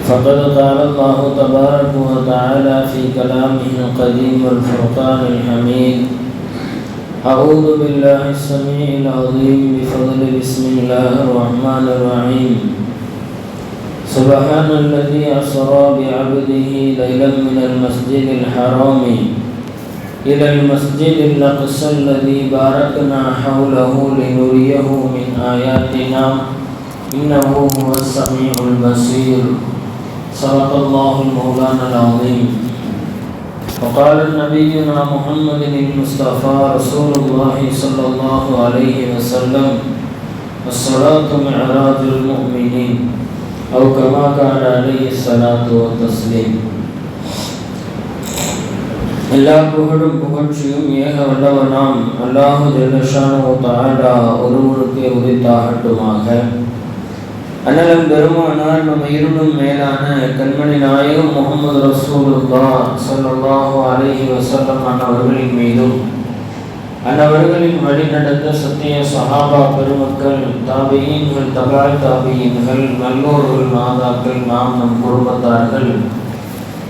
فقد قال الله تبارك وتعالى في كلامه القديم والفرقان الحميد: أعوذ بالله السميع العظيم بفضل بسم الله الرحمن الرحيم. سبحان الذي أسرى بعبده ليلا من المسجد الحرام إلى المسجد الأقصى الذي باركنا حوله لنريه من آياتنا إنه هو السميع البصير. صدق الله المولانا العظيم. وقال نبينا محمد المصطفى رسول الله صلى الله عليه وسلم: الصلاة معراج المؤمنين، أو كما قال عليه الصلاة والتسليم. எல்லா புகழும் புகழ்ச்சியும் ஏக வல்லவனாம் அல்லாஹு ஜல்லஷானஹு தஆலா ஒருவனுக்கே உரித்தாகட்டுமாக. அண்ணலம் பெருமானார் நம் இருளும் மேலான கண்மணி நாயகம் முஹம்மது ரசூலுல்லாஹ் ஸல்லல்லாஹு அலைஹி வஸல்லம் அவர்களின் மீதும் அன்னவர்களின் வழிநடந்த சத்திய சஹாபா பெருமக்கள், தாபியீன்கள், தபால் தாபியீன்கள், நல்லோர்கள், நாதாக்கள், நாம் நம் குடும்பத்தார்கள்,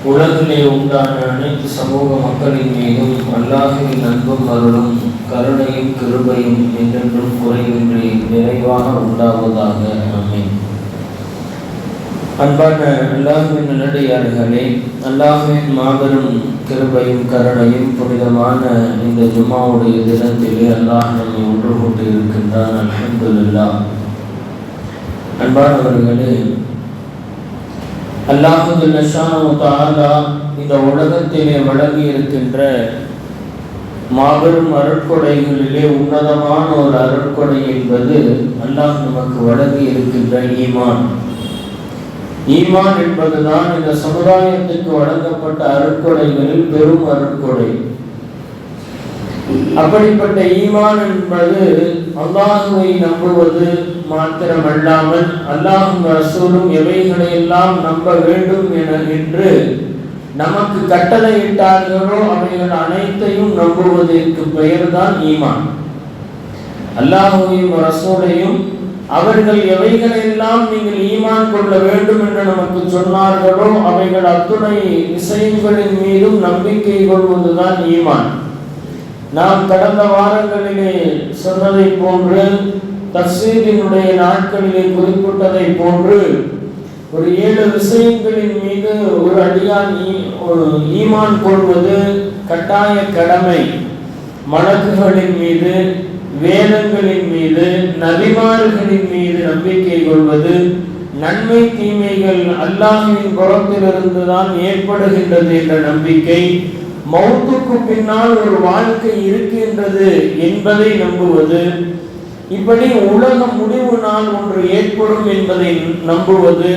உலகிலே உண்டான அனைத்து சமூக மக்களின் மீதும் அல்லாஹ்வின் அன்பும் அருளும் கருணையும் கிருபையும் என்றென்றும் குறைவின்றி நிறைவாக உண்டாவதாக. ஆமீன். அன்பான அல்லாஹ்வின் நல்லடியார்களே, அல்லாஹ்வின் மாபெரும் கிருபையும் கருணையும் புனிதமான இந்த ஜும்மாவுடைய தினத்திலே அல்லாஹ் நம்மை ஒன்று கூட்டி இருக்கின்றான். அல்ஹம்துலில்லாஹ். அன்பானவர்களே, அல்லாஹு ஜல்லஷானஹு தஆலா இந்த உலகத்திலே வழங்கி இருக்கின்ற மாபெரும் அருட்கொடைகளிலே உன்னதமான ஒரு அருட்கொடை என்பது அல்லாஹ் நமக்கு வழங்கி இருக்கின்ற ஈமான். ஈமான் என்பதுதான் இந்த சமுதாயத்துக்கு வழங்கப்பட்ட அருட்கொடைகளில் பெரும் அருட்கொடை. அப்படிப்பட்ட ஈமான் என்பது அல்லாஹுவை நம்புவது மாத்திரமல்லாமல் அல்லாஹும் ரசூலும் எவைகளை எல்லாம் நம்ப வேண்டும் என்று நமக்கு கட்டளையிட்டார்களோ அவைகள் அனைத்தையும் நம்புவதற்கு பெயர்தான் ஈமான். அல்லாஹுவையும் ரசூலையும் அவர்கள் எவைகளெல்லாம் நீங்கள் ஈமான் கொள்ள வேண்டும் என்று நமக்கு சொன்னார்களோ அவைகள் அத்துணை விஷயங்களின் மீதும் நம்பிக்கை கொள்வதுதான் ஈமான். நாம் கடந்த வாரங்களிலே சொன்னதை போன்று, தஃசீரினுடைய நாட்களிலே குறிப்பிட்டதை போன்று, ஒரு 7 விஷயங்களின் மீது ஒரு அடியான் ஈமான் கொள்வது கட்டாய கடமை. மலக்குகளின் மீது, வேதங்களின் மீது, நபிமார்களின் மீது நம்பிக்கை கொள்வது, நன்மை தீமைகள் அல்லாஹ்வின் புறத்திலிருந்து தான் ஏற்படுகின்றது என்ற நம்பிக்கை, மௌத்துக்கு பின்னால் ஒரு வாழ்க்கை இருக்கின்றது என்பதை நம்புவது, இப்படி உலக முடிவு நாள் ஒன்று ஏற்படும் என்பதை நம்புவது,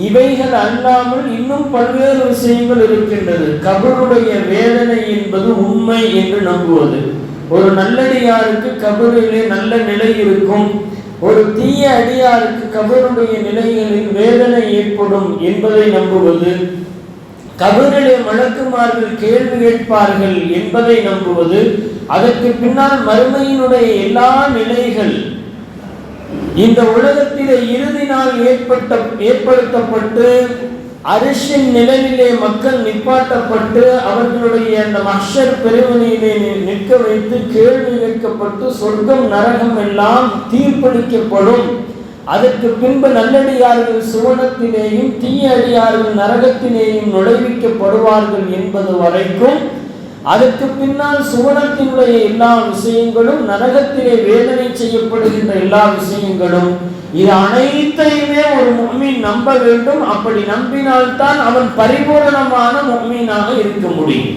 இவைகள் அல்லாமல் இன்னும் பல்வேறு விஷயங்கள் இருக்கின்றது. கபருடைய வேதனை என்பது உண்மை என்று நம்புவது. ஒரு நல்லடியாருக்கு கபரிலே நல்ல நிலை இருக்கும், ஒரு தீய அடியாருக்கு கபருடைய நிலைகளில் வேதனை ஏற்படும் என்பதை நம்புவது, கபரிலே மலக்குமார்கள் கேள்வி கேட்பார்கள் என்பதை நம்புவது, அதற்கு பின்னால் மறுமையினுடைய எல்லா நிலைகள், இந்த உலகத்திலே இறுதி நாள் ஏற்படுத்தப்பட்டு அரிசின் நிழலிலே மக்கள் நிப்பாட்டப்பட்டு அவர்களுடைய அந்த மஹ்ஷர் பெருவெளியிலே நிற்க வைத்து கேள்வி கேட்கப்பட்டு சொர்க்கம் நரகம் எல்லாம் தீர்ப்பளிக்கப்படும். அதற்கு பின்பு நல்லடியார்கள் சுவனத்திலேயும் தீய அடியார்கள் நரகத்திலேயும் நுழைவிக்கப்படுவார்கள் என்பது வரைக்கும், அதற்கு பின்னால் சுவனத்தினுடைய எல்லா விஷயங்களும், நரகத்திலே வேதனை செய்யப்படுகின்ற எல்லா விஷயங்களும், இது அனைத்தையுமே ஒரு முஃமின் நம்ப வேண்டும். அப்படி நம்பினால்தான் அவன் பரிபூரணமான முஃமினாக இருக்க முடியும்.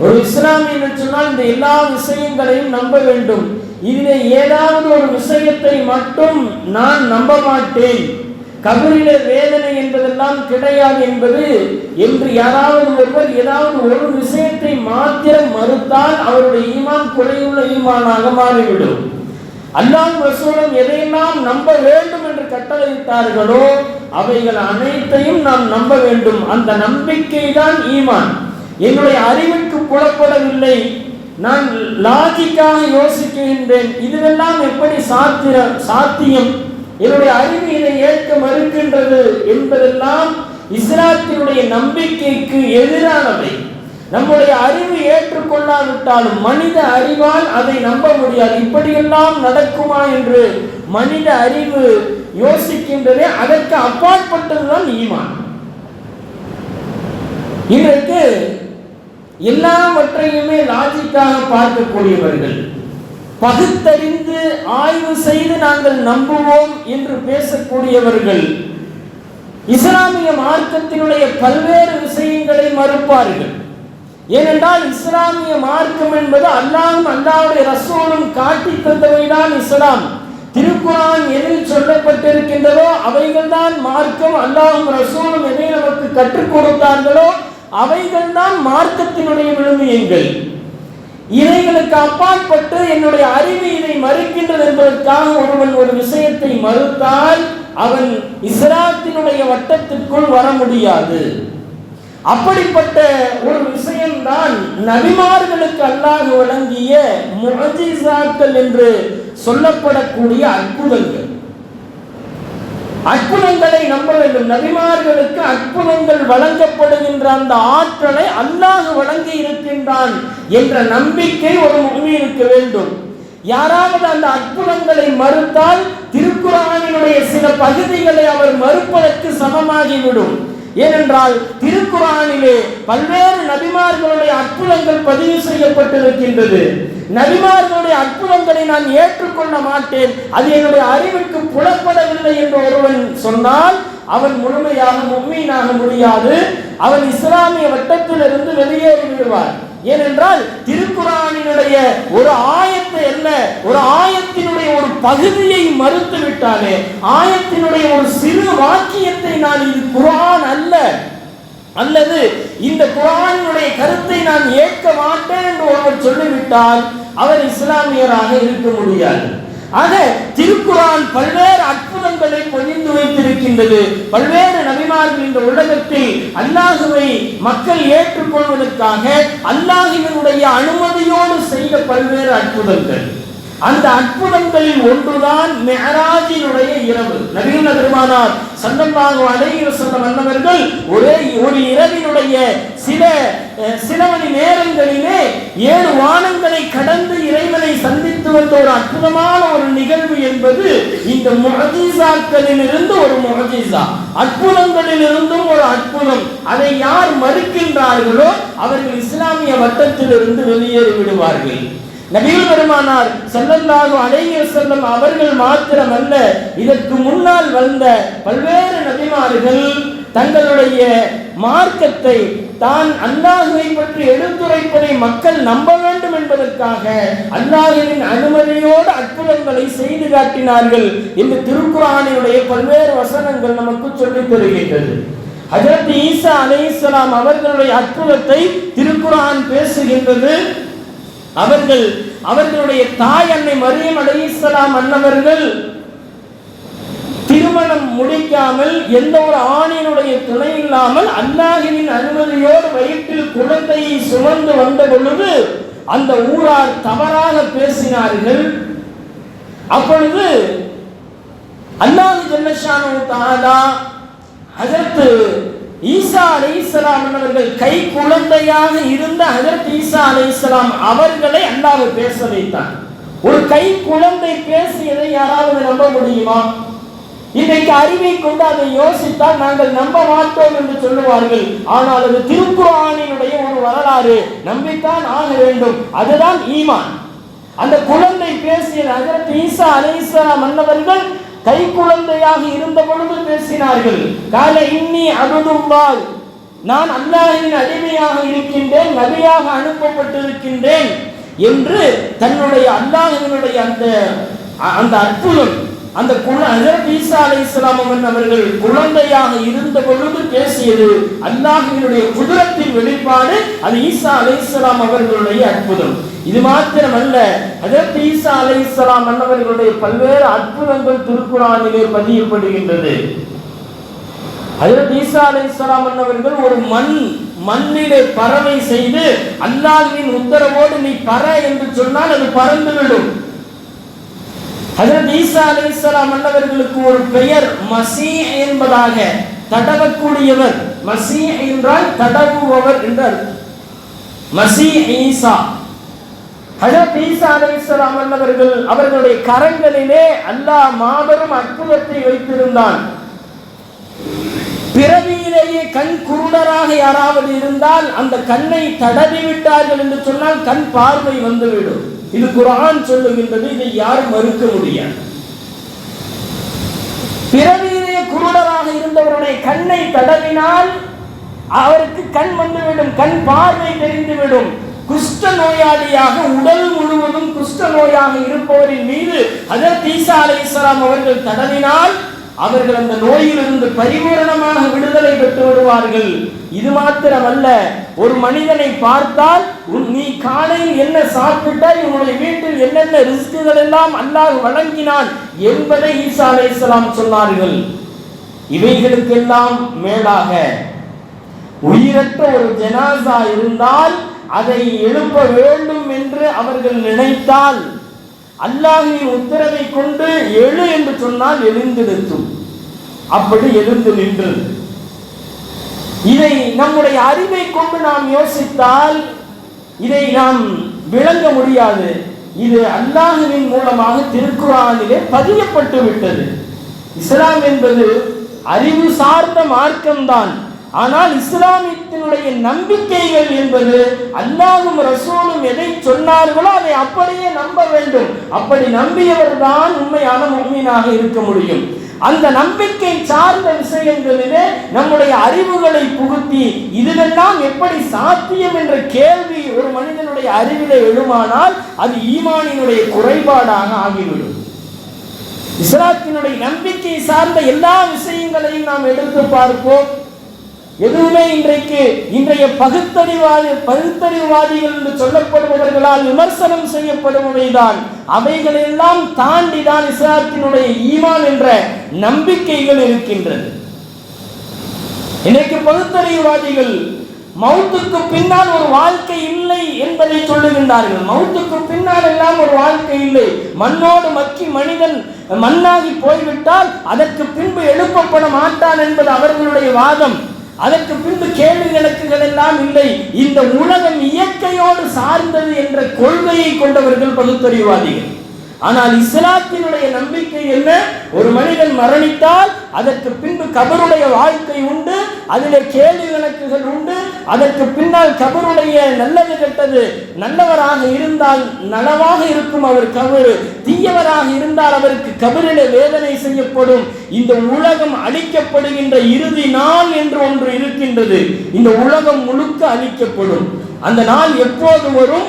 ஒரு இஸ்லாமியன் சொன்னால் இந்த எல்லா விஷயங்களையும் நம்ப வேண்டும். இதிலே ஏதாவது ஒரு விஷயத்தை மட்டும் நான் நம்ப மாட்டேன், கபரிலே வேதனை என்பதெல்லாம் கிடையாது என்பது என்று யாராவது ஒருவர் ஏதாவது ஒரு விஷயத்தை மாத்திரம் மறுத்தால் அவருடைய ஈமான் குறையுள்ள ஈமானாக மாறிவிடும். அல்லாஹ் ரசூலும் எதையெல்லாம் நம்ப வேண்டும் என்று கட்டளையிட்டார்களோ அவைகள் அனைத்தையும் நாம் நம்ப வேண்டும். அந்த நம்பிக்கை தான் ஈமான். என்னுடைய அறிவுக்கு புலப்படவில்லை, நான் லாஜிக்காக யோசிக்கின்றேன், இதுவெல்லாம் எப்படி சாத்தியம், என்னுடைய அறிவு இதை ஏற்க மறுக்கின்றது என்பதெல்லாம் இஸ்லாத்தினுடைய நம்பிக்கைக்கு எதிரானவை. நம்முடைய அறிவு ஏற்றுக்கொள்ளாவிட்டாலும் மனித அறிவால் அதை நம்ப முடியாது. இப்படியெல்லாம் நடக்குமா என்று மனித அறிவு யோசிக்கின்றதே, அதற்கு அப்பாற்பட்டதுதான் ஈமான். இன்றைக்கு எல்லாவற்றையுமே லாஜிக்காக பார்க்கக்கூடியவர்கள், பகுத்தறிந்து ஆய்வு செய்து நாங்கள் நம்புவோம் என்று பேசக்கூடியவர்கள் இஸ்லாமிய மார்க்கத்தினுடைய பல்வேறு விஷயங்களை மறுப்பார்கள். ஏனென்றால் இஸ்லாமிய மார்க்கம் என்பது அல்லாஹ்வும் அல்லாஹ்வுடைய ரசூலும் காட்டி தந்தவைதான் இஸ்லாம். திருக்குர்ஆன் எதில் சொல்லப்பட்டிருக்கின்றதோ அவைகள் தான் மார்க்கம். அல்லாஹ்வும் ரசூலும் எதை நமக்கு கற்றுக் கொடுத்தார்களோ அவைகள் தான் மார்க்கத்தினுடைய விழுமியங்கள். இவைகளுக்கு அப்பாற்பட்டு என்னுடைய அறிவு இதை மறுக்கின்றது என்பதற்காக ஒருவன் ஒரு விஷயத்தை மறுத்தால் அவன் இஸ்லாத்தினுடைய வட்டத்திற்குள் வர முடியாது. அப்படிப்பட்ட ஒரு விஷயம்தான் நபிமார்களுக்கு அல்லாஹ் வழங்கிய முஅஜிஸாக்கள் என்று சொல்லப்படக்கூடிய அற்புதங்கள். அற்புதங்களை நம்ப வேண்டும். நபிமார்களுக்கு அற்புதங்கள் வழங்கப்படுகின்ற அந்த ஆற்றலை அல்லாஹ் வழங்கி இருக்கின்றான் என்ற நம்பிக்கை ஒரு முஃமினுக்கு வேண்டும். யாராவது அந்த அற்புதங்களை மறுத்தால் திருக்குர்ஆனினுடைய சில பகுதிகளை அவர் மறுப்பதற்கு சமமாகிவிடும். ஏனென்றால் திருக்குர்ஆனிலே பல்வேறு நபிமார்களுடைய அற்புதங்கள் பதிவு செய்யப்பட்டிருக்கின்றது. நபிமார்களுடைய அற்புதங்களை நான் ஏற்றுக்கொள்ள மாட்டேன், அது என்னுடைய அறிவுக்கு புலப்படவில்லை என்று ஒருவன் சொன்னால் அவன் முழுமையாக முஃமினாக முடியாது. அவன் இஸ்லாமிய வட்டத்திலிருந்து வெளியேறி விடுவார். ஏனென்றால் திருக்குர்ஆனினுடைய ஒரு ஆயத்தை அல்ல, ஒரு ஆயத்தினுடைய ஒரு பகுதியை மறுத்து விட்டானே, ஆயத்தினுடைய ஒரு சிறு வாக்கியத்தை நான் இது குர்ஆன் அல்ல, அல்லது இந்த குர்ஆனுடைய கருத்தை நான் ஏற்க மாட்டேன் என்று ஒருவர் சொல்லிவிட்டால் அவர் இஸ்லாமியராக இருக்க முடியாது. ஆக திருக்குர்ஆன் பல்வேறு அற்புதங்களை பொழிந்து வைத்திருக்கின்றது. பல்வேறு நபிமார்கள் இந்த உலகத்தில் அல்லாஹுவை மக்கள் ஏற்றுக்கொள்வதற்காக அல்லாஹ்வினுடைய அனுமதியோடு செய்த பல்வேறு அற்புதங்கள். அந்த அற்புதங்களில் ஒன்றுதான் மிஅராஜினுடைய இரவு. நபிகள் பெருமானார் ஸல்லல்லாஹு அலைஹி வஸல்லம் அன்னவர்கள் ஒரு இரவினுடைய சில மணி நேரங்களிலே 7 வானங்களை கடந்து இறைவனை சந்தித்து வந்த ஒரு அற்புதமான ஒரு நிகழ்வு என்பது இந்த முஅஜிஸாக்களில் இருந்து ஒரு முஅஜிஸா, அற்புதங்களில் இருந்தும் ஒரு அற்புதம். அதை யார் மறுக்கின்றார்களோ அவர்கள் இஸ்லாமிய வட்டத்தில் இருந்து வெளியேறி விடுவார்கள். நபிகள் பெருமானார் ஸல்லல்லாஹு அலைஹி வஸல்லம் அவர்கள் மாத்திரமல்ல, இதற்கு முன்னால் வந்த பல்வேறு நபிமார்கள் தங்களுடைய மார்க்கத்தை தான் அல்லாஹ்வை பற்றி எடுத்துரைப்பதை மக்கள் நம்ப வேண்டும் என்பதற்காக அல்லாஹ்வின் அனுமதியோடு அற்புதங்களை செய்து காட்டினார்கள் என்று திருக்குர்ஆனினுடைய பல்வேறு வசனங்கள் நமக்கு சொல்லித் தருகின்றது. ஹஜ்ரத் ஈசா அலைஹிஸ்ஸலாம் அவர்களுடைய அற்புதத்தை திருக்குர்ஆன் பேசுகின்றது. அவர்களுடைய தாய் அன்னை மரியம் அலைஹிஸ்ஸலாம் அன்னவர்கள் திருமணம் முடிக்காமல் எந்த ஒரு ஆணினுடைய துணை இல்லாமல் அல்லாஹ்வின் அனுமதியோடு வயிற்றில் குழந்தையை சுமந்து வந்த பொழுது அந்த ஊரார் தவறாக பேசினார்கள். அப்பொழுது அல்லாஹ் ஜல்லஷானு தஆலா ஹஜ்ரத் ஈசா அலைஹிஸ்ஸலாம் அவர்கள் கை குழந்தையாக இருந்த ஹஜ்ரத் ஈசா அலைஹிஸ்ஸலாம் அவர்களை அல்லாஹ் பேச வைத்தார். ஒரு கை குழந்தை பேசியதை யாராவது நம்ப முடியுமா? இன்றைக்கு அறிவை கொண்டு அதை யோசித்தால் நாங்கள் நம்ப மாட்டோம் என்று சொல்லுவார்கள். ஆனால் அது திருக்குர்ஆனினுடைய ஒரு வரலாறு, நம்பித்தான் ஆக வேண்டும். அதுதான் ஈமான். அந்த குழந்தை பேசிய ஹஜ்ரத் ஈசா அலைஹிஸ்ஸலாம் அன்னவர்கள் கை குழந்தையாக இருந்த பொழுது பேசினார்கள். கால இன்னி அப்துல்லாஹ், நான் அல்லாஹ்வின் அடிமையாக இருக்கின்றேன், நபியாக அனுப்பப்பட்டிருக்கின்றேன் என்று தன்னுடைய அல்லாஹ்வினுடைய அந்த அற்புதம், அந்த ஹஜ்ரத் ஈசா அலைஹிஸ்ஸலாம் அவர்கள் குழந்தையாக இருந்த பொழுது பேசியது அல்லாஹ்வினுடைய குதிரத்தின் வெளிப்பாடு. அது ஈசா அலைஹிஸ்ஸலாம் அவர்களுடைய அற்புதம். இது மாத்திரமல்ல, ஹஜ்ரத் ஈசா அலைஹிஸ்ஸலாம் அவர்களுடைய பல்வேறு அற்புதங்கள் திருக்குர்ஆனிலே பதியப்படுகின்றது. ஹஜ்ரத் ஈசா அலைஹிஸ்ஸலாம் அவர்கள் ஒரு மண்ணிலே பறவை செய்து அல்லாஹ்வின் உத்தரவோடு நீ பற என்று சொன்னால் அது பறந்துவிடும். ஹஜ்ரத் ஈசா அலைஹிஸ்ஸலாம் அன்னவர்களுக்கு ஒரு பெயர் மசீஹ் என்பதாக, தடவக்கூடியவர். மசீஹ் என்றால் தடவுபவர் என்றார். மசீஹ் ஈசா. ஹஜ்ரத் ஈசா அலைஹிஸ்ஸலாம் அன்னவர்கள் அவர்களுடைய கரங்களிலே அல்லாஹ் மாபெரும் அற்புதத்தை வைத்திருந்தான். பிறவியிலேயே கண் குருடராக யாராவது இருந்தால் அந்த கண்ணை தடவி விட்டார்கள் என்று சொன்னால் கண் பார்வை வந்துவிடும். இது குர்ஆன் சொல்லுகின்றது. இதை யாரும் மறுக்க முடியாது. பிறவியிலேயே குருடராக இருந்தவருடைய கண்ணை தடவினால் அவருக்கு கண் வந்துவிடும், கண் பார்வை தெரிந்துவிடும். குஷ்ட நோயாளியாக உடல் முழுவதும் குஷ்ட நோயாக இருப்பவரின் மீது ஹஜ்ரத் ஈசா அலைஹிஸ்ஸலாம் அவர்கள் தடவினால் அவர்கள் அந்த நோயிலிருந்து பரிபூரணமாக விடுதலை பெற்று விடுவார்கள். இது மாத்திரமல்ல, ஒரு மனிதனை பார்த்தால் நீ காலையில் என்ன சாப்பிட்டாய், உன்னுடைய வீட்டில் என்னென்ன ரிஸ்குகள் எல்லாம் அல்லாஹ் வழங்கினான் என்பதை ஈசா அலைஹிஸ்ஸலாம் சொன்னார்கள். இவைகளுக்கெல்லாம் மேலாக உயிரற்ற ஒரு ஜனாசா இருந்தால் அதை எழுப்ப வேண்டும் என்று அவர்கள் நினைத்தால் அல்லாஹ்வின் உத்தரவை கொண்டு எழு என்று சொன்னால் எழுந்து நிற்கும். அப்படி எழுந்து நின்றது. இதை நம்முடைய அறிவை கொண்டு நாம் யோசித்தால் இதை நாம் விளங்க முடியாது. இது அல்லாஹ்வின் மூலமாக திருக்குர்ஆனிலே பதியப்பட்டு விட்டது. இஸ்லாம் என்பது அறிவு சார்ந்த மார்க்கம்தான். ஆனால் இஸ்லாமியத்தினுடைய நம்பிக்கைகள் என்பது அல்லாஹ்வும் ரசூலும் எதை சொன்னார்களோ அதை அப்படியே நம்ப வேண்டும். அப்படி நம்பியவர் தான் உண்மையான முஃமினாக இருக்க முடியும். அந்த நம்பிக்கை சார்ந்த விஷயங்களிலே நம்முடைய அறிவுகளை புகுத்தி இதுவெல்லாம் எப்படி சாத்தியம் என்ற கேள்வி ஒரு மனிதனுடைய அறிவிலே எழுமானால் அது ஈமானினுடைய குறைபாடாக ஆகிவிடும். இஸ்லாத்தினுடைய நம்பிக்கை சார்ந்த எல்லா விஷயங்களையும் நாம் எடுத்து பார்ப்போம். எதுவுமே இன்றைய பகுத்தறிவுவாதிகள் என்று சொல்லப்படுபவர்களால் விமர்சனம் செய்யப்படுபவைதான். அவைகளெல்லாம் தாண்டிதான் இஸ்லாத்தினுடைய ஈமான் என்ற நம்பிக்கைகள் இருக்கின்றது. இன்றைக்கு பகுத்தறிவுவாதிகள் மௌத்துக்கு பின்னால் ஒரு வாழ்க்கை இல்லை என்பதை சொல்லுகின்றார்கள். மௌத்துக்கு பின்னால் எல்லாம் ஒரு வாழ்க்கை இல்லை. மண்ணோடு மக்கி மனிதன் மண்ணாகி போய்விட்டால் அதற்கு பின்பு எழுப்பப்பட மாட்டான் என்பது அவர்களுடைய வாதம். அதற்கு பின்பு கேள்வி கணக்குகள் எல்லாம் இல்லை. இந்த உலகம் இயற்கையோடு சார்ந்தது என்ற கொள்கையை கொண்டவர்கள் பகுத்தறிவுவாதிகள். ஆனால் இஸ்லாத்தினுடைய நம்பிக்கை என்ன? ஒரு மனிதன் மரணித்தால் அதற்கு பின்பு கபருடைய வாழ்க்கை உண்டு, அதிலே கேள்வி கணக்குகள் உண்டு. அதற்கு பின்னால் கபருடைய நல்லது கெட்டது, நல்லவராக இருந்தால் நலவாக இருக்கும் அவர் கபரு, தீயவராக இருந்தால் அவருக்கு கபரிலே வேதனை செய்யப்படும். இந்த உலகம் அழிக்கப்படுகின்ற இறுதி நாள் என்று ஒன்று இருக்கின்றது. இந்த உலகம் முழுக்க அழிக்கப்படும். அந்த நாள் எப்போது வரும்,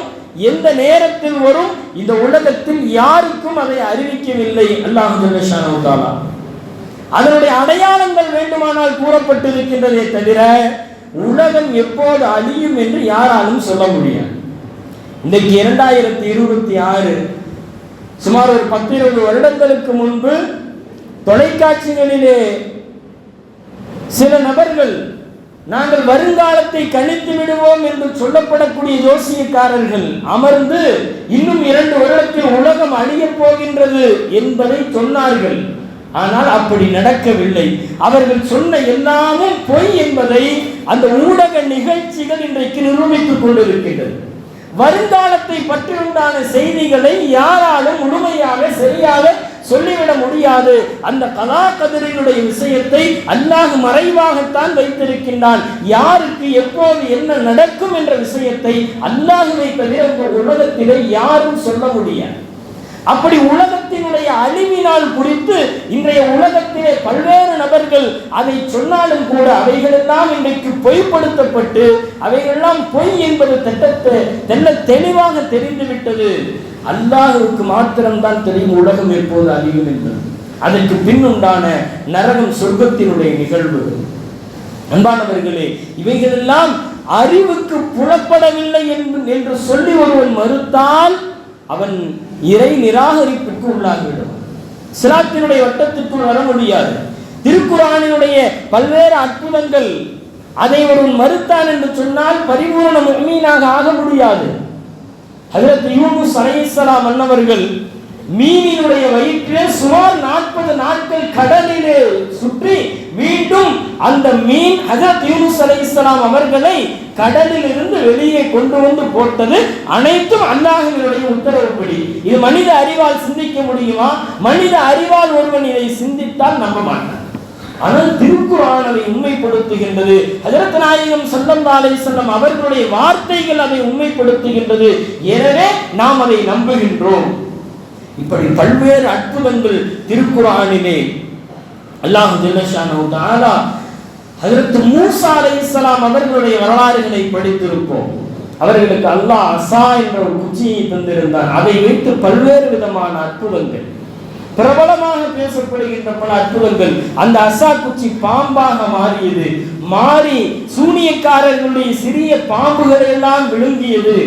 எந்த நேரத்தில் வரும், இந்த உலகத்தில் யாருக்கும் அதை அறிவிக்கவில்லை அல்லாஹ் ஜல்ல ஷானஹு தஆலா. அதனுடைய அடையாளங்கள் வேண்டுமானால் கூறப்பட்டிருக்கின்றதே தவிர உலகம் எப்போது அழியும் என்று யாராலும் சொல்ல முடியாது. இன்றைக்கு 2026 சுமார் ஒரு 10-20 வருடங்களுக்கு முன்பு தொலைக்காட்சிகளிலே சில நபர்கள் நாங்கள் வருங்காலத்தை கணித்து விடுவோம் என்று சொல்லப்படக்கூடிய ஜோசியக்காரர்கள் அமர்ந்து இன்னும் 2 வருடத்தில் உலகம் அழியப் போகின்றது என்பதை சொன்னார்கள். ஆனால் அப்படி நடக்கவில்லை. அவர்கள் சொன்ன எல்லாமும் பொய் என்பதை அந்த ஊடக நிகழ்ச்சிகள் இன்றைக்கு நிரூபித்துக் கொண்டிருக்கின்றது. வருங்காலத்தை பற்றி உண்டான செய்திகளை யாராலும் முழுமையாக சரியாக சொல்லிவிட முடியாது. அந்த கலா கதிரினுடைய விஷயத்தை அல்லாஹ் மறைவாகத்தான் வைத்திருக்கின்றான். யாருக்கு எப்போது என்ன நடக்கும் என்ற விஷயத்தை அல்லாஹ்வை தவிர உலகத்திலே யாரும் சொல்ல முடியாது. அப்படி உலகத்தினுடைய அழிவினால் குறித்து இன்றைய உலகத்திலே பல்வேறு நபர்கள் அதை சொன்னாலும் கூட அவைகளெல்லாம் இன்றைக்கு பொய்ப்படுத்தப்பட்டு அவைகளெல்லாம் பொய் என்பது தெல்ல தெளிவாக தெரிந்துவிட்டது. அல்லாஹ்வுக்கு மாத்திரம்தான் தெரியும் உலகம் எப்போது அழியும் என்பது. அதற்கு பின்னுண்டான நரகம் சொர்க்கத்தினுடைய நிகழ்வு. அன்பானவர்களே, இவைகளெல்லாம் அறிவுக்கு புலப்படவில்லை என்று சொல்லி ஒருவன் மறுத்தால் அவன் இறை நிராகரிப்புக்கு உள்ளாகிவிடும். இஸ்லாத்தினுடைய வட்டத்திற்குள் வர முடியாது. திருக்குர்ஆனினுடைய பல்வேறு அற்புதங்கள் அதை ஒருவன் மறுத்தான் என்று சொன்னால் பரிபூரண முஃமினாக ஆக முடியாது. ஹஜ்ரத் யூனுஸ் அலைஹிஸ்ஸலாம் அன்னவர்கள் மீனினுடைய வயிற்றிலே சுமார் 40 நாட்கள் கடலிலே சுற்றி மீண்டும் அந்த மீன் ஹஜ்ரத் யூனுஸ் அலைஹிஸ்ஸலாம் அவர்களை கடலில் இருந்து வெளியே கொண்டு வந்து போட்டது அனைத்தும் அல்லாஹ்வினுடைய உத்தரவுப்படி. இது மனித அறிவால் சிந்திக்க முடியுமா? மனித அறிவால் ஒருவன் இதை சிந்தித்தால் நம்ப மாட்டான். ஆனால் திருக்குர்ஆன் அதை உண்மைப்படுத்துகின்றது. ஹஜ்ரத் நாயகம் ஸல்லல்லாஹு அலைஹி வஸல்லம் அவர்களுடைய வார்த்தைகள் அதை உண்மைப்படுத்துகின்றது. எனவே நாம் அதை நம்புகின்றோம். இப்படி பல்வேறு அற்புதங்கள் திருக்குர்ஆனிலே அல்லாஹ் ஜல்ல ஷானஹு தஆலா ஹஜ்ரத் மூஸா அலைஹிஸ்ஸலாம் அவர்களுடைய வரலாறுகளை படித்திருப்போம். அவர்களுக்கு அல்லாஹ் அஸா என்ற ஒரு குச்சியை தந்திருந்தார். அதை வைத்து பல்வேறு விதமான அற்புதங்கள், பிரபலமாக பேசப்படுகின்ற பல அற்புதங்கள். அந்த அஸா குச்சி பாம்பாக மாறியது, மாறி சூனியக்காரர்களுடைய சிறிய பாம்புகளை எல்லாம் விழுங்கியது.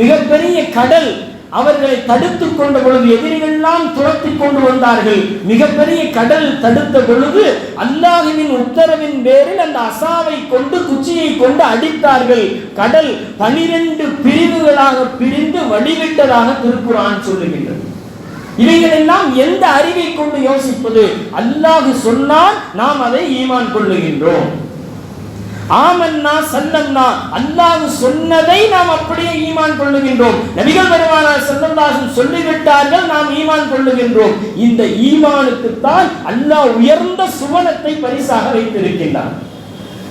மிகப்பெரிய கடல் அவர்களை தடுத்துக் கொண்ட பொழுது எதிரிகள் எல்லாம் துரத்தி கொண்டு வந்தார்கள். மிகப்பெரிய கடல் தடுத்த பொழுது அல்லாஹ்வின் உத்தரவின் பேரில் அந்த அஸாவை கொண்டு குச்சியை கொண்டு அடித்தார்கள். கடல் 12 பிரிவுகளாக பிரிந்து வடிவிட்டதாக திருக்குர்ஆன் சொல்லுகின்றது. இவைகளெல்லாம் எந்த அறிவை கொண்டு யோசிப்பது? அல்லாஹ் சொன்னால் நாம் அதை ஈமான் கொள்ளுகின்றோம். ஆமன்னா சல்லம்னா, அல்லாஹ் சொன்னதை நாம் அப்படியே ஈமான் கொள்ளுகின்றோம். நபிகள் பெருமானார் ஸல்லல்லாஹு அலைஹி வஸல்லம் சொல்லிவிட்டார்கள், நாம் ஈமான் கொள்ளுகின்றோம். இந்த ஈமானுக்கு தான் அல்லாஹ் உயர்ந்த சுவனத்தை பரிசாக வைத்திருக்கின்றார்.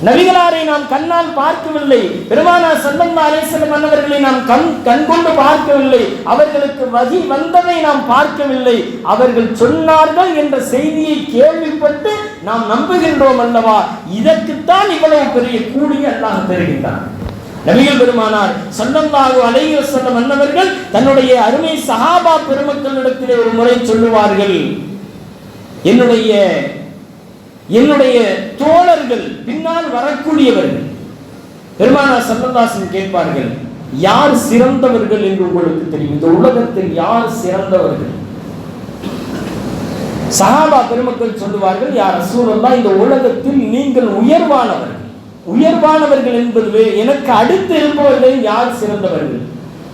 நபிகளாரை நாம் கண்ணால் பார்க்கவில்லை, பெருமானார் ஸல்லல்லாஹு அலைஹி வஸல்லம் அவர்களை நாம் கண் கொண்டு பார்க்கவில்லை, அவர்களுக்கு வஹி வந்ததை நாம் பார்க்கவில்லை, அவர்கள் சொன்னார்கள் என்ற செய்தியை கேள்விப்பட்டு நாம் நம்புகின்றோம் அல்லவா? இதற்குத்தான் இவ்வளவு பெரிய கூலியை அல்லாஹ் தருகின்றான். நபிகள் பெருமானார் ஸல்லல்லாஹு அலைஹி வஸல்லம் அன்னவர்கள் தன்னுடைய அருமை சஹாபா பெருமக்களிடத்திலே ஒரு முறை சொல்லுவார்கள், என்னுடைய தோழர்கள் பின்னால் வரக்கூடியவர்கள். பெருமானார் ஸல்லல்லாஹு அலைஹி வஸல்லம் கேட்பார்கள், யார் சிறந்தவர்கள் என்று உங்களுக்கு தெரியும்? இந்த உலகத்தில் யார் சிறந்தவர்கள்? சஹாபா பெருமக்கள் சொல்லுவார்கள், யா ரசூலல்லாஹ், இந்த உலகத்தில் நீங்கள் உயர்வானவர்கள். உயர்வானவர்கள் என்பது எனக்கு அடுத்து இருப்பவர்கள் யார் சிறந்தவர்கள்?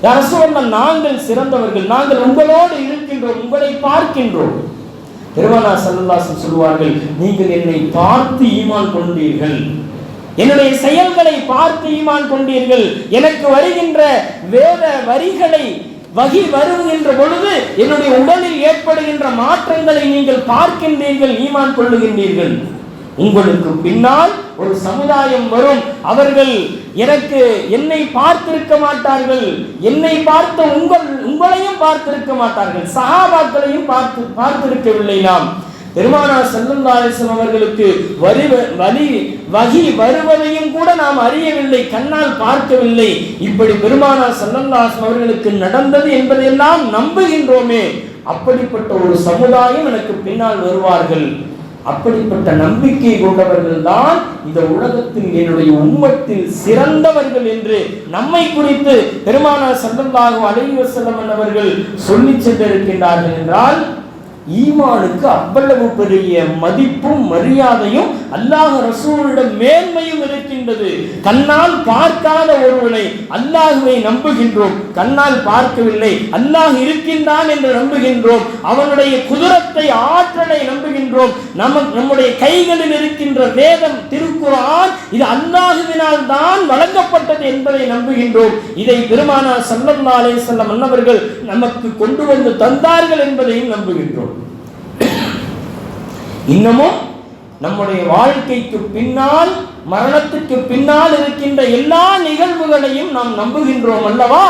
யா ரசூலல்லாஹ், நாங்கள் சிறந்தவர்கள், நாங்கள் உங்களோடு இருக்கின்றோம், உங்களை பார்க்கின்றோம். பெருமானார் ஸல்லல்லாஹு அலைஹி வஸல்லம் சொல்வார்கள், நீங்கள் என்னை பார்த்து ஈமான் கொண்டீர்கள், என்னுடைய செயல்களை பார்த்து ஈமான் கொண்டீர்கள், எனக்கு வருகின்ற வேத வரிகளை வகி வருகின்ற பொழுது என்னுடைய உடலில் ஏற்படுகின்ற மாற்றங்களை நீங்கள் பார்க்கின்றீர்கள், ஈமான் கொள்ளுகின்றீர்கள். உங்களுக்கு பின்னால் ஒரு சமுதாயம் வரும், அவர்கள் என்னை பார்த்திருக்க மாட்டார்கள், என்னை பார்த்த உங்களையும் பார்த்திருக்க மாட்டார்கள், சஹாபாக்களையும் பார்த்திருக்கவில்லை. நாம் பெருமானார் ஸல்லல்லாஹு அலைஹி வஸல்லம் அவர்களுக்கு வஹி வருவதையும் கூட நாம் அறியவில்லை, கண்ணால் பார்க்கவில்லை. இப்படி பெருமானார் ஸல்லல்லாஹு அலைஹி வஸல்லம் அவர்களுக்கு நடந்தது என்பதையெல்லாம் நம்புகின்றோமே, அப்படிப்பட்ட ஒரு சமுதாயம் எனக்கு பின்னால் வருவார்கள். அப்படிப்பட்ட நம்பிக்கை கொண்டவர்கள் தான் இந்த உலகத்தில் என்னுடைய உம்மத்தில் சிறந்தவர்கள் என்று நம்மை குறித்து பெருமானார் ஸல்லல்லாஹு அலைஹி வஸல்லம் அவர்கள் சொல்லி சென்றிருக்கின்றார்கள் என்றால், ஈமானுக்கு அவ்வளவு பெரிய மதிப்பும் மரியாதையும் அல்லாஹ் ரசூலிடம் மேன்மையும் இருக்கின்றது. கண்ணால் பார்க்காத ஒருவனை அல்லாஹ்வை நம்புகின்றோம், கண்ணால் பார்க்கவில்லை, அல்லாஹ் இருக்கின்றான் என்று நம்புகின்றோம், அவனுடைய குதிரத்தை ஆற்றலை நம்புகின்றோம். நம்முடைய கைகளில் இருக்கின்ற வேதம் திருக்குர்ஆன் இது அல்லாஹ்வினால் தான் வழங்கப்பட்டது என்பதை நம்புகின்றோம். இதை பெருமானார் ஸல்லல்லாஹு அலைஹி வஸல்லம் அன்னவர்கள் நமக்கு கொண்டு வந்து தந்தார்கள் என்பதையும் நம்புகின்றோம். இன்னமும் நம்முடைய வாழ்க்கைக்கு பின்னால், மரணத்துக்கு பின்னால் இருக்கின்ற எல்லா நிகழ்வுகளையும் நாம் நம்புகின்றோம் அல்லவா?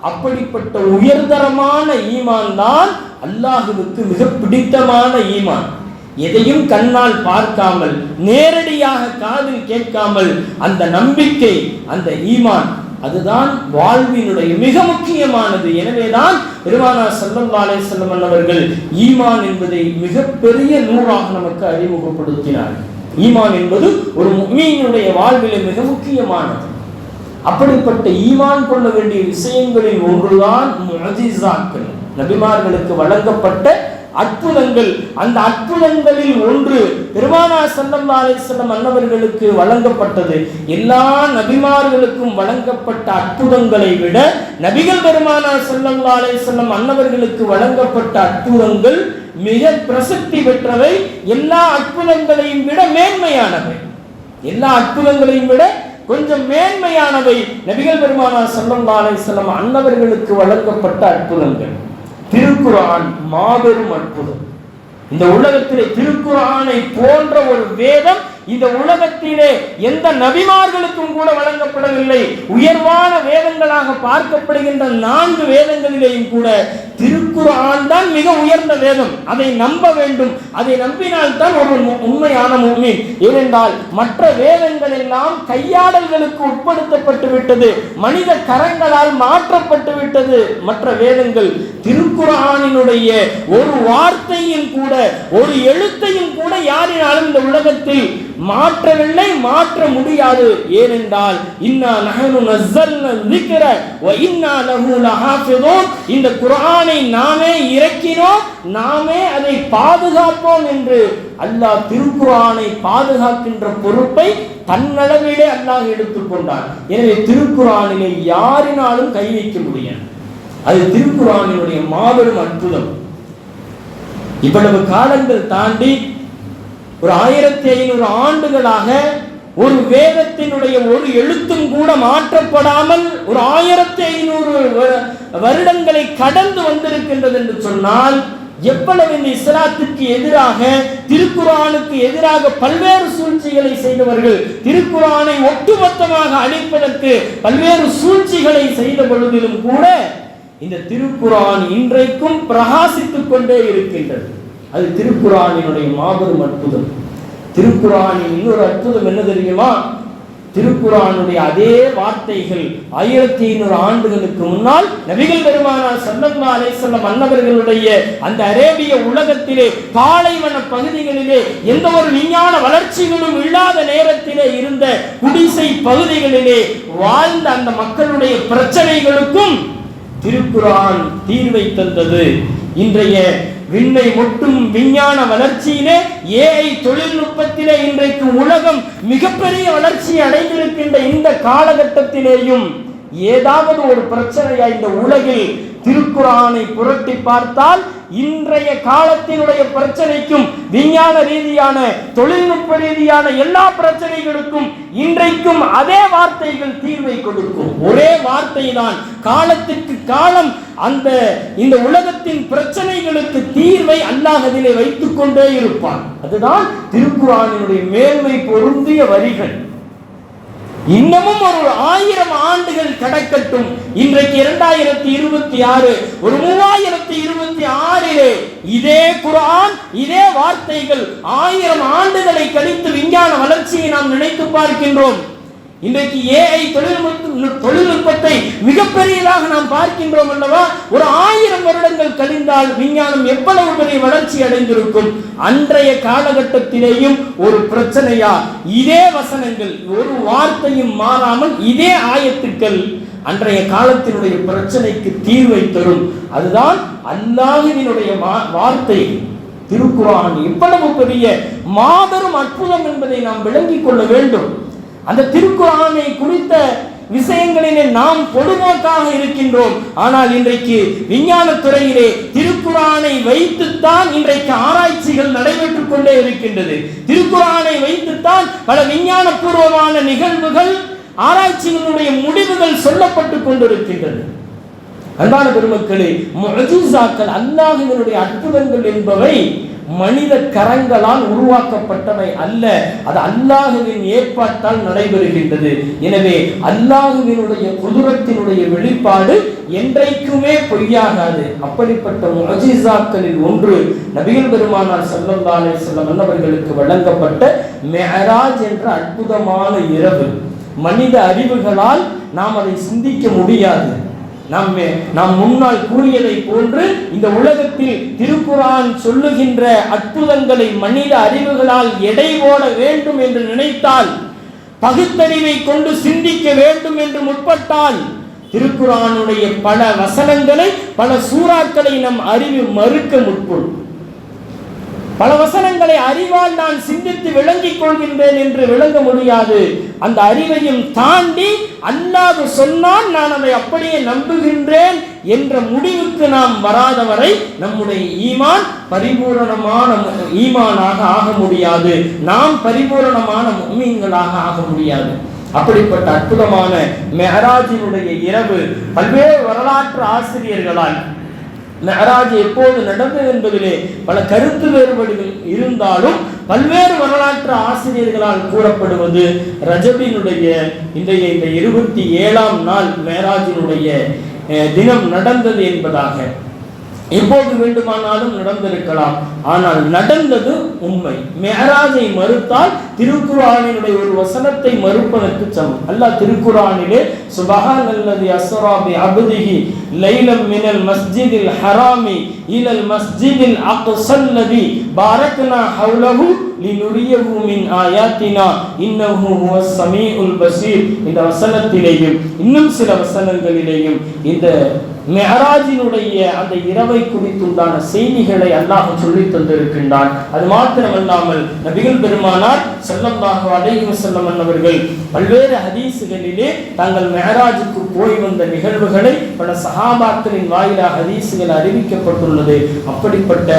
அப்படிப்பட்ட உயர்தரமான ஈமான் தான் அல்லாஹ்வுக்கு மிக பிடித்தமான ஈமான். எதையும் கண்ணால் பார்க்காமல், நேரடியாக காதில் கேட்காமல் அந்த நம்பிக்கை, அந்த ஈமான், அதுதான் வாழ்வினுடைய மிக முக்கியமானது. எனவேதான் பெருமானார் ஸல்லல்லாஹு அலைஹி வஸல்லம் அவர்கள் ஈமான் என்பதை மிகப்பெரிய நூறாக நமக்கு அறிமுகப்படுத்தினார். ஈமான் என்பது ஒரு முஃமினுடைய வாழ்விலே மிக முக்கியமானது. அப்படிப்பட்ட ஈமான் கொள்ள வேண்டிய விஷயங்களில் ஒன்றுதான் முஅஜிஸாக்கள், நபிமார்களுக்கு வழங்கப்பட்ட அற்புதங்கள். அந்த அற்புதங்களில் ஒன்று பெருமானார் ஸல்லல்லாஹு அலைஹி வஸல்லம் அன்னவர்களுக்கு வழங்கப்பட்டது. எல்லா நபிமார்களுக்கும் வழங்கப்பட்ட அற்புதங்களை விட நபிகள் பெருமானார் ஸல்லல்லாஹு அலைஹி வஸல்லம் அன்னவர்களுக்கு வழங்கப்பட்ட அற்புதங்கள் மிக பிரசித்தி பெற்றவை. எல்லா அற்புதங்களையும் விட மேன்மையானவை. எல்லா அற்புதங்களையும் விட கொஞ்சம் மேன்மையானவை நபிகள் பெருமானார் ஸல்லல்லாஹு அலைஹி வஸல்லம் அன்னவர்களுக்கு வழங்கப்பட்ட அற்புதங்கள். திருக்குர்ஆன் மாபெரும் அற்புதம். இந்த உலகத்திலே திருக்குர்ஆனை போன்ற ஒரு வேதம் இந்த உலகத்திலே எந்த நபிமார்களுக்கும் கூட வழங்கப்படவில்லை. உயர்வான வேதங்களாக பார்க்கப்படுகின்ற 4 வேதங்களிலேயும் கூட திருக்குர்ஆன் தான் மிக உயர்ந்த வேதம். அதை நம்ப வேண்டும். அதை நம்பினால் தான் ஒரு உண்மையான முஃமின். ஏனென்றால் மற்ற வேதங்கள் எல்லாம் கையாடல்களுக்கு உட்படுத்தப்பட்டு விட்டது, மனித கரங்களால் மாற்றப்பட்டு விட்டது மற்ற வேதங்கள். திருக்குர்ஆனினுடைய ஒரு வார்த்தையும் கூட, ஒரு எழுத்தையும் கூட யாரினாலும் இந்த உலகத்தில் மாற்றவில்லை, மாற்ற முடியாது. ஏனென்றால் இன்னா நஹ்னு நஸல்னா ذிக்ர வ இன்னா லஹு லஹாஃபிதூன், இந்த குர்ஆனை நாமே இறக்கினோம், நாமே அதை பாதுகாப்போம் என்று அல்லாஹ் திருக்குர்ஆனை பாதுகாக்கின்ற பொறுப்பை தன்னளவிலே அல்லாஹ் எடுத்துக்கொண்டான். எனவே திருக்குர்ஆனிலே யாரினாலும் கை வைக்க முடியாது. அது திருக்குர்ஆனினுடைய மாபெரும் அற்புதம். இவ்வளவு காலங்கள் தாண்டி ஒரு 1500 ஆண்டுகளாக ஒரு வேதத்தினுடைய ஒரு எழுத்தும் கூட மாற்றப்படாமல் ஒரு 1500 வருடங்களை கடந்து வந்திருக்கின்றது என்று சொன்னால் எவ்வளவு இந்த இஸ்லாத்துக்கு எதிராக, திருக்குர்ஆனுக்கு எதிராக பல்வேறு சூழ்ச்சிகளை செய்தவர்கள், திருக்குர்ஆனை ஒட்டுமொத்தமாக அழிப்பதற்கு பல்வேறு சூழ்ச்சிகளை செய்த பொழுதிலும் கூட இந்த திருக்குர்ஆன் இன்றைக்கும் பிரகாசித்துக் கொண்டே இருக்கின்றது. அது திருக்குர்ஆனினுடைய மாபெரும் அற்புதம். திருக்குர்ஆனின் இன்னொரு அற்புதம் என்ன தெரியுமா? திருக்குர்ஆனுடைய அதே வார்த்தைகள் 1500 ஆண்டுகளுக்கு முன்னால் நபிகள் பெருமானார் ஸல்லல்லாஹு அலைஹி வஸல்லம் அன்னவர்களுடைய அந்த அரேபிய உலகத்திலே பாலைவன பகுதிகளிலே எந்த ஒரு விஞ்ஞான வளர்ச்சிகளும் இல்லாத நேரத்திலே இருந்த குடிசை பகுதிகளிலே வாழ்ந்த அந்த மக்களுடைய பிரச்சனைகளுக்கும் திருக்குர்ஆன் தீர்வை தந்தது. இன்றைய விண்ணை ஒட்டும் விஞ்ஞான வளர்ச்சியிலே, ஏஐ தொழில்நுட்பத்திலே இன்றைக்கு உலகம் மிகப்பெரிய வளர்ச்சி அடைந்திருக்கின்ற இந்த காலகட்டத்திலேயும் ஏதாவது ஒரு பிரச்சனையா இந்த உலகில் திருக்குர்ஆனை புரட்டி பார்த்தால் இன்றைய காலத்தினுடைய பிரச்சனைக்கும், விஞ்ஞான ரீதியான தொழில்நுட்ப ரீதியான எல்லா பிரச்சனைகளுக்கும் இன்றைக்கும் அதே வார்த்தைகள் தீர்வை கொடுக்கும். ஒரே வார்த்தை தான் காலத்திற்கு காலம் இந்த உலகத்தின் பிரச்சனைகளுக்கு தீர்வை அல்லாஹ் அதிலே வைத்துக் கொண்டே இருப்பான். அதுதான் திருக்குர்ஆனினுடைய மேன்மை பொருந்திய வரிகள். இன்னமும் ஒரு 1000 ஆண்டுகள் கடக்கட்டும். இன்றைக்கு 2026, ஒரு 3026 இதே குர்ஆன், இதே வார்த்தைகள் 1000 ஆண்டுகளை கழித்து விஞ்ஞான வளர்ச்சியை நாம் நினைத்து பார்க்கின்றோம். இன்றைக்கு ஏஐ தொழில்நுட்பத்தை மிகப்பெரியதாக நாம் பார்க்கின்றோம் அல்லவா? ஒரு 1000 வருடங்கள் கழிந்தால் விஞ்ஞானம் எவ்வளவு பெரிய வளர்ச்சி அடைந்திருக்கும். அன்றைய காலகட்டத்திலேயும் ஒரு பிரச்சனையா, இதே வசனங்கள் ஒரு வார்த்தையும் மாறாமல் இதே ஆயத்துக்கள் அன்றைய காலத்தினுடைய பிரச்சனைக்கு தீர்வை தரும். அதுதான் அல்லாஹ்வினுடைய வார்த்தை. திருக்குர்ஆன் எவ்வளவு பெரிய மாபெரும் அற்புதம் என்பதை நாம் விளங்கிக் கொள்ள வேண்டும். அந்த திருக்குர்ஆனை குறித்த விஷயங்களிலே நாம் பொதுவாக்காக இருக்கின்றோம். ஆனால் இன்றைக்கு விஞ்ஞான துறையிலே திருக்குர்ஆனை வைத்துத்தான் இன்றைக்கு ஆராய்ச்சிகள் நடைபெற்றுக் கொண்டே இருக்கின்றது. திருக்குர்ஆனை வைத்துத்தான் பல விஞ்ஞான பூர்வமான நிகழ்வுகள், ஆராய்ச்சிகளுடைய முடிவுகள் சொல்லப்பட்டு கொண்டிருக்கின்றது. அன்பான பெருமக்களே, முஅஜிஸாக்கள், அல்லாஹ்வினுடைய அற்புதங்கள் என்பவை மனித கரங்களால் உருவாக்கப்பட்டவை அல்ல. அது அல்லாஹ்வின் ஏற்பாட்டால் நடைபெறுகின்றது. எனவே அல்லாஹ்வினுடைய குதுரத்தினுடைய வெளிப்பாடு என்றைக்குமே பொய்யாகாது. அப்படிப்பட்ட முஅஜிஸாக்களில் ஒன்று நபிகள் பெருமானார் ஸல்லல்லாஹு அலைஹி வஸல்லம் அன்னவர்களுக்கு வழங்கப்பட்ட மிஅராஜ் என்ற அற்புதமான இரவு. மனித அறிவுகளால் நாம் அதை சிந்திக்க முடியாது. நாம் முன்னால் கூறியதை போன்று இந்த உலகத்தில் திருக்குர்ஆன் சொல்லுகின்ற அற்புதங்களை மனித அறிவுகளால் எடை போட வேண்டும் என்று நினைத்தால், பகுத்தறிவை கொண்டு சிந்திக்க வேண்டும் என்று முற்பட்டால், திருக்குர்ஆனுடைய பல வசனங்களை, பல சூறாக்களை நம் அறிவு மறுக்க முற்படும். பல வசனங்களை அறிவால் நான் சிந்தித்து விளங்கிக் கொள்கின்றேன் என்று விளங்க முடியாது. அந்த அறிவையும் தாண்டி அல்லாஹ் சொன்னால் நான் அதை அப்படியே நம்புகின்றேன் என்ற முடிவுக்கு நாம் வராதவரை நம்முடைய ஈமான் பரிபூரணமான ஈமானாக ஆக முடியாது. நாம் பரிபூரணமான முஃமின்களாக ஆக முடியாது. அப்படிப்பட்ட அற்புதமான மெஹராஜினுடைய இரவு பல்வேறு வரலாற்று ஆசிரியர்களால் மெஹராஜ் எப்போது நடந்தது என்பதிலே பல கருத்து வேறுபாடுகள் இருந்தாலும் பல்வேறு வரலாற்று ஆசிரியர்களால் கூறப்படுவது ரஜபினுடைய இந்த 27ஆம் நாள் மெஹராஜினுடைய தினம் நடந்தது என்பதாக. எப்போது வேண்டுமானாலும் நடந்திருக்கலாம், ஆனால் நடந்தது உண்மை. மெஹராஜை மறுத்தால் திருக்குர்ஆனினுடைய ஒரு வசனத்தை மறுப்பதற்கு சமம். அல்லாஹ் திருக்குர்ஆனிலே சுப்ஹானல்லதி அஸ்ரா பி அப்திஹி லைலம் மினல் மஸ்ஜிதில் ஹராமி இலல் மஸ்ஜிதில் அக்ஸல்லதி பாரக்னா ஹவ்லஹு லினுரியஹு மின் ஆயாத்தினா இன்னஹு ஹுவஸ் ஸமீஉல் பஸீர். இந்த வசனத்திலேயும் இன்னும் சில வசனங்களிலேயும் இந்த மெஹராஜினுடைய அந்த இரவை குறித்துண்டான செய்திகளை அல்லாஹ் சொல்லி தந்திருக்கின்றான். அது மாத்திரமல்லாமல் நபிகள் பெருமானார் ஸல்லல்லாஹு அலைஹி வஸல்லம் அவர்கள் பல்வேறு ஹதீஸுகளிலே தாங்கள் மெஹராஜுக்கு போய் வந்த நிகழ்வுகளை பல சஹாபாக்களின் வாயிலாக ஹதீஸுகள் அறிவிக்கப்பட்டுள்ளது. அப்படிப்பட்ட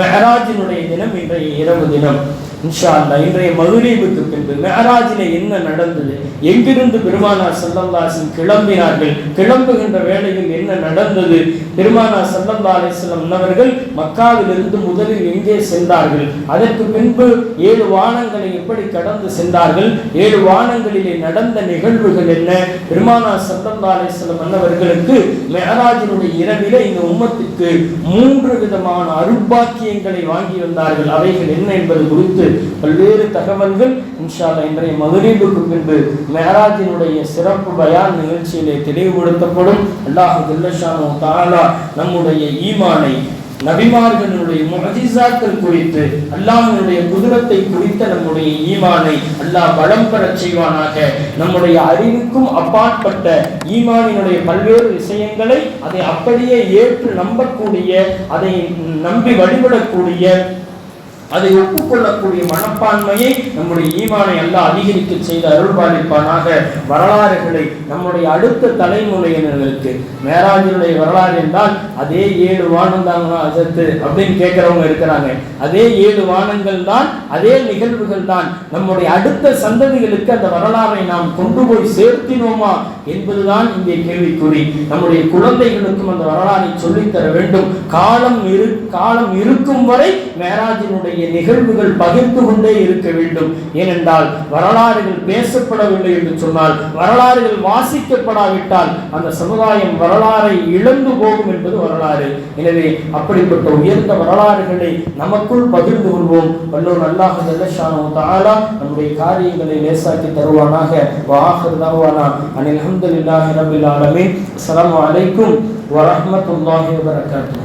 மெஹராஜினுடைய தினம் இன்றைய இரவு தினம். இன்ஷா அல்லாஹ் இன்றைய மக்ரிபுக்கு பின்பு மெஹராஜிலே என்ன நடந்தது, எங்கிருந்து பெருமானார் ஸல்லல்லாஹு அலைஹி வஸல்லம் கிளம்பினார்கள், கிளம்புகின்ற வேளையில் என்ன நடந்தது, பெருமானார் ஸல்லல்லாஹு அலைஹி வஸல்லம் அவர்கள் மக்காவிலிருந்து முதலில் எங்கே சென்றார்கள், அதற்கு பின்பு 7 வானங்களை எப்படி கடந்து சென்றார்கள், 7 வானங்களிலே நடந்த நிகழ்வுகள் என்ன, பெருமானார் ஸல்லல்லாஹு அலைஹி வஸல்லம் அவர்களுக்கு மெஹராஜினுடைய இரவிலே இந்த உம்மத்துக்கு 3 விதமான அருட்பாக்கியங்களை வாங்கி வந்தார்கள். அவைகள் என்ன என்பது குறித்து பல்வேறு தகவல்கள் இன்ஷா அல்லாஹ் இன்றைய மக்ரிபுக்கு பின்பு மெஹராஜினுடைய சிறப்பு பயான் நிகழ்ச்சியிலே தெளிவுபடுத்தப்படும். அல்லாஹ் ஜல்ல ஷானஹு தஆலா நம்முடைய ஈமானை, நபிமார்களுடைய முஅஜிஸாக்கள் குறித்து, அல்லாஹ்வுடைய குதிரத்தை குறித்த நம்முடைய ஈமானை அல்லாஹ் பலம் பெறச் செய்வானாக. நம்முடைய அறிவுக்கும் அப்பாற்பட்ட ஈமானினுடைய பல்வேறு விஷயங்களை அதை அப்படியே ஏற்று நம்பக்கூடிய, அதை நம்பி வழிபடக்கூடிய, அதை ஒப்புக்கொள்ளக்கூடிய மனப்பான்மையை நம்முடைய ஈமானை அல்லாஹ் அதிகரிக்க செய்து அருள்பாலிப்பானாக. வரலாறுகளை நம்முடைய அடுத்த தலைமுறையினருக்கு, மேராஜினுடைய வரலாறு என்றால் அதே 7 வானம் தாங்களா அஜத்து அப்படின்னு கேட்கிறவங்க இருக்கிறாங்க. அதே 7 வானங்கள் தான், அதே நிகழ்வுகள் தான். நம்முடைய அடுத்த சந்ததிகளுக்கு அந்த வரலாறை நாம் கொண்டு போய் சேர்த்தினோமா என்பதுதான் இங்கே கேள்விக்குறி. நம்முடைய குழந்தைகளுக்கும் அந்த வரலாறை சொல்லித்தர வேண்டும். காலம் இருக்கும் வரை மேராஜினுடைய நிகழ்வுகள் பகிர்ந்து கொண்டே இருக்க வேண்டும். ஏனென்றால் வரலாறுகள் பேசப்படவில்லை என்று சொன்னால், வரலாறுகள் வாசிக்கப்படாவிட்டால் அந்த சமுதாயம் வரலாறை இழந்து போகும் என்பது வரலாறு. எனவே அப்படிப்பட்ட உயர்ந்த வரலாறுகளை நமக்குள் பகிர்ந்து கொள்வோம். வல்லோர் அல்லாஹ் ஜல்ல ஷானஹு தஆலா நம்முடைய காரியங்களை லேசாக்கி தருவானாக. வஆஹிரு தஅவானா அனில் ஹம்துலில்லாஹி ரப்பில் ஆலமீன். அஸ்ஸலாமு அலைக்கும் வரஹ்மத்துல்லாஹி வபரகாத்துஹு.